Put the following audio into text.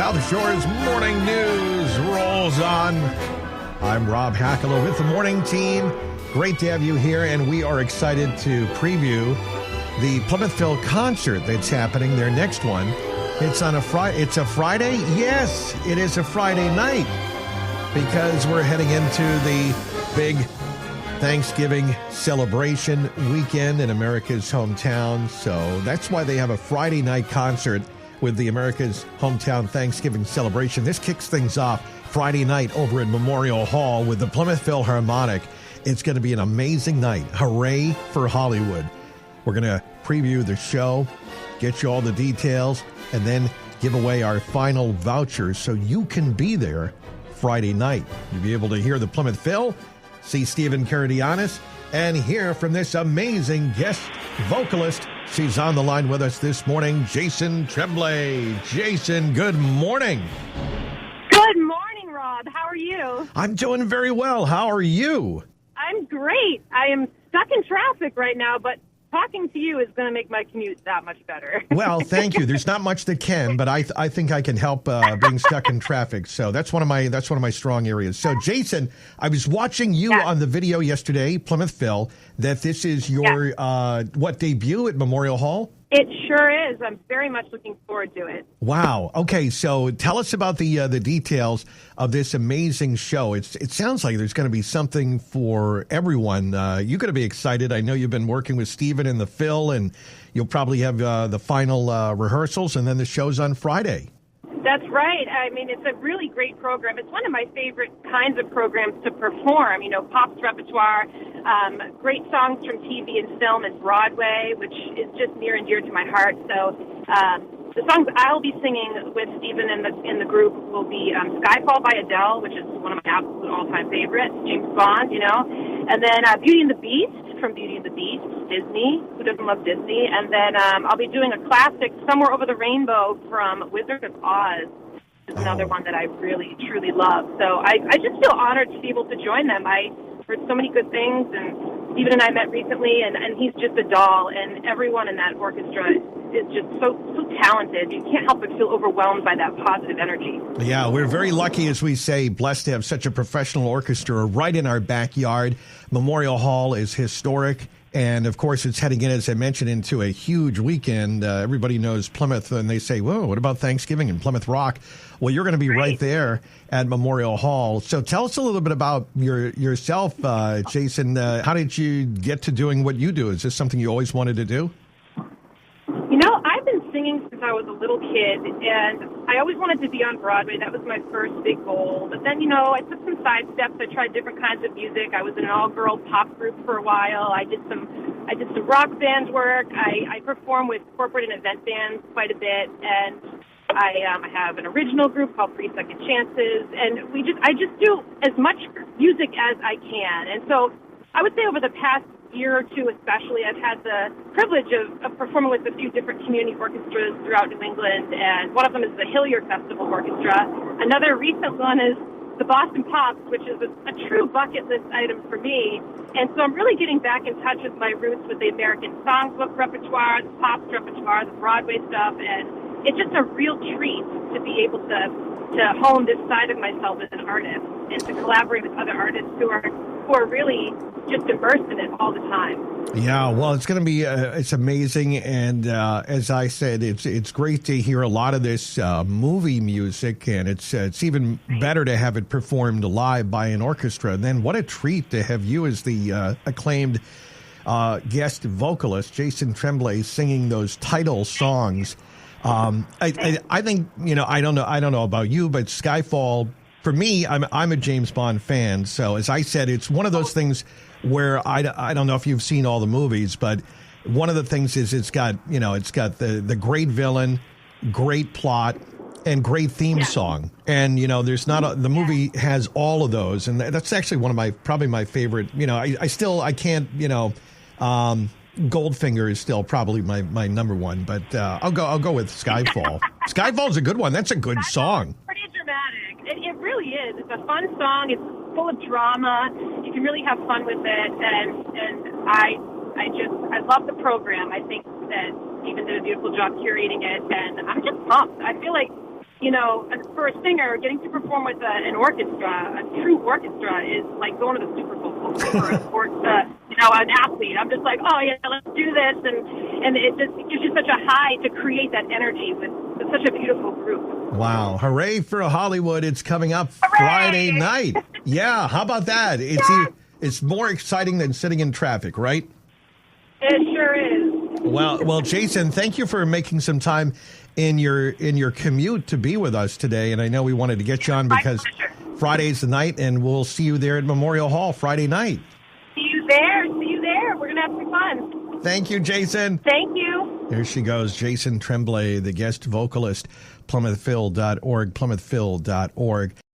South Shore's Morning News rolls on. I'm Rob Hackalo with the morning team. Great to have you here, and we are excited to preview the Plymouthville concert that's happening, their next one. It's on a Friday. It's a Friday? Yes, it is a Friday night because we're heading into the big Thanksgiving celebration weekend in America's hometown. So that's why they have a Friday night concert with the America's Hometown Thanksgiving celebration. This kicks things off Friday night over at Memorial Hall with the Plymouth Philharmonic. It's going to be an amazing night. Hooray for Hollywood. We're going to preview the show, get you all the details, and then give away our final vouchers so you can be there Friday night. You'll be able to hear the Plymouth Phil, see Stephen Cardianis, and hear from this amazing guest vocalist. She's on the line with us this morning, Jacyn Tremblay. Jacyn, good morning. Good morning, Rob. How are you? I'm doing very well. How are you? I'm great. I am stuck in traffic right now, but talking to you is going to make my commute that much better. Well, thank you. There's not much that can, but I think I can help being stuck in traffic. So that's one of my strong areas. So, Jacyn, I was watching you on the video yesterday, Plymouth Phil, that this is your debut at Memorial Hall? It sure is. I'm very much looking forward to it. Wow. Okay, so tell us about the details of this amazing show. It sounds like there's going to be something for everyone. You're going to be excited. I know you've been working with Stephen and the Phil, and you'll probably have the final rehearsals, and then the show's on Friday. That's right. I mean, it's a really great program. It's one of my favorite kinds of programs to perform. You know, pop's repertoire, great songs from TV and film and Broadway, which is just near and dear to my heart. So the songs I'll be singing with Stephen in the group will be Skyfall by Adele, which is one of my absolute all-time favorites, James Bond, you know, and then Beauty and the Beast from Beauty and the Beast, Disney. Who doesn't love Disney? And then I'll be doing a classic, Somewhere Over the Rainbow from Wizard of Oz. Is another one that I really, truly love. So I just feel honored to be able to join them. I heard so many good things, and Stephen and I met recently, and he's just a doll, and everyone in that orchestra is just so talented. You can't help but feel overwhelmed by that positive energy. Yeah, we're very lucky, as we say, blessed to have such a professional orchestra right in our backyard. Memorial Hall is historic. And, of course, it's heading in, as I mentioned, into a huge weekend. Everybody knows Plymouth, and they say, whoa, what about Thanksgiving and Plymouth Rock? Well, you're going to be right there at Memorial Hall. So tell us a little bit about yourself, Jacyn. How did you get to doing what you do? Is this something you always wanted to do? You know, I've been singing since I was a little kid, and I always wanted to be on Broadway. That was my first big goal. But then, you know, I took some side steps. I tried different kinds of music. I was in an all-girl pop group for a while. I did some rock band work. I perform with corporate and event bands quite a bit, and I have an original group called 3 Second Chances, and I just do as much music as I can. And so I would say over the past year or two especially, I've had the privilege of performing with a few different community orchestras throughout New England, and one of them is the Hilliard Festival Orchestra. Another recent one is the Boston Pops, which is a true bucket list item for me. And so I'm really getting back in touch with my roots with the American songbook repertoire, the Pops repertoire, the Broadway stuff, and it's just a real treat to be able to hone this side of myself as an artist and to collaborate with other artists who are really just immersed in it all the time. Yeah, well, it's going to be it's amazing, and as I said, it's great to hear a lot of this movie music, and it's even better to have it performed live by an orchestra. And then what a treat to have you as the acclaimed guest vocalist, Jacyn Tremblay, singing those title songs. I think, you know, I don't know about you, but Skyfall, for me, I'm a James Bond fan. So as I said, it's one of those things where I don't know if you've seen all the movies, but one of the things is it's got the great villain, great plot, and great theme song. And, you know, the movie has all of those. And that's actually one of probably my favorite, you know, I can't, you know, Goldfinger is still probably my number one, but I'll go with Skyfall. Skyfall's a good one. That's a good song. Pretty dramatic. It really is. It's a fun song. It's full of drama. You can really have fun with it, and I love the program. I think that Stephen did a beautiful job curating it, and I'm just pumped. I feel like, for a singer, getting to perform with an orchestra, a true orchestra, is like going to the Super Bowl for a sports, an athlete. I'm just like, oh yeah, let's do this, and it gives you such a high to create that energy with such a beautiful group. Wow! Hooray for Hollywood! It's coming up Hooray! Friday night. Yeah, how about that? It's more exciting than sitting in traffic, right? It sure is. Well, Jacyn, thank you for making some time in your commute to be with us today. And I know we wanted to get you on because Friday's the night, and we'll see you there at Memorial Hall Friday night. See you there. We're going to have some fun. Thank you, Jacyn. Thank you. There she goes, Jacyn Tremblay, the guest vocalist, PlymouthPhil.org, PlymouthPhil.org.